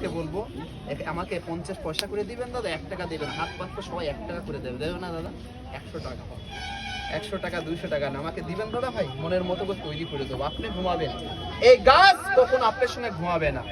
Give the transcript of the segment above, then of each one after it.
মানুষকে বলবো আমাকে 50 পয়সা করে দিবেন দাদা, 1 টাকা দিবেন, হাত পাতলে সবাই 1 টাকা করে দেবে, দেবে না দাদা? 100 টাকা, 100 টাকা 200 টাকা না, আমাকে দিবেন দাদা ভাই, মনের মতো করে তৈরি করে দেবো, আপনি ঘুমাবেন। এই গাছ তখন আপনার সঙ্গে ঘুমাবে না।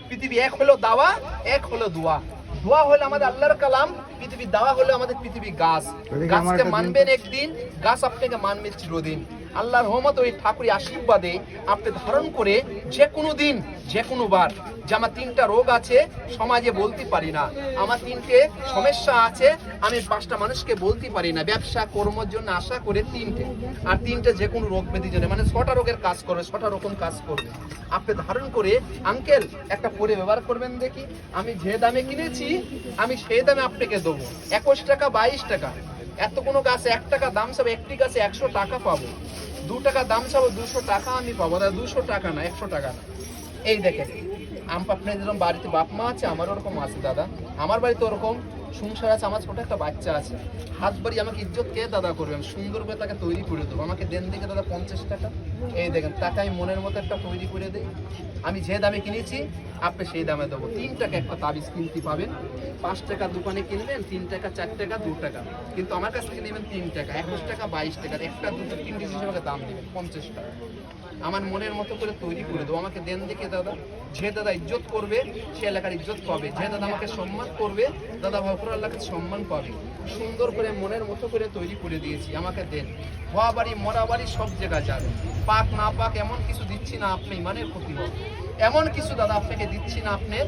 পৃথিবী এক হলো দাওয়া, এক হলো দোয়া। দোয়া হলো আমাদের আল্লাহর কালাম, পৃথিবী দাওয়া হলো আমাদের পৃথিবী গাছ। গাছকে মানবেন একদিন, গাছ আপনাকে মানবে চিরদিন। আল্লাহর রহমত ওই ঠাকুরের আশীর্বাদে আপনি ধারণ করে যে কোনো দিন, যে কোনো বার, যে আমার 3টা রোগ আছে সমাজে বলতে পারি না, আমার 3টে সমস্যা আছে আমি 5টা মানুষকে বলতে পারি না, ব্যবসা কর্মের জন্য আশা করে 3টে, আর 3টে যে কোনো রোগ ব্যাধির জন্য, মানে 6টা রোগের কাজ করবে, 6টা রকম কাজ করবে। আপনি ধারণ করে আঙ্কেল একটা পরে ব্যবহার করবেন দেখি, আমি যে দামে কিনেছি আমি সেই দামে আপনাকে দেবো, 21 টাকা 22 টাকা। এত কোনো গাছে 1 টাকা দাম চাবো, একটি গাছে 100 টাকা পাবো, 2 টাকা দাম চাবো 200 টাকা আমি পাবো, 200 টাকা না, 100 টাকা না। এই দেখেন আপনার যেরকম বাড়িতে বাপ মা আছে, আমার ওরকম আছে দাদা, আমার বাড়িতে ওরকম সংসার আছে, আমার ছোট একটা বাচ্চা আছে, হাত বাড়ি আমাকে ইজ্জত কে দাদা করবে, আমি সুন্দর করে তাকে তৈরি করে দেবো, আমাকে দেন দিকে দাদা 50 টাকা। এই দেখেন টাকা আমি মনের মতো একটা তৈরি করে দিই, আমি যে দামে কিনেছি আপনি সেই দামে দেবো। 3 টাকা একটা তাবিজ কিনতে পাবেন, 5 টাকা দোকানে কিনবেন, 3 টাকা 4 টাকা 2 টাকা, কিন্তু আমার কাছ থেকে নেবেন 3 টাকা, 21 টাকা 22 টাকা, একটা 2টো 3টে হিসেবে দাম নেবেন 50 টাকা। আমার মনের মতো করে তৈরি করে দেবো, আমাকে দেন দিকে দাদা। যে দাদা ইজ্জত করবে সে এলাকার ইজ্জত পাবে, যে দাদা আমাকে সম্মান করবে দাদা ভগর আল্লাহকে সম্মান পাবে। সুন্দর করে মনের মতো করে তৈরি করে দিয়েছি, আমাকে দেন। হওয়া বাড়ি মরা বাড়ি সব জায়গায় যাবে, পাক না পাক এমন কিছু দিচ্ছি না আপনি ইমানের ক্ষতি হবে, এমন কিছু দাদা আপনাকে দিচ্ছি না আপনার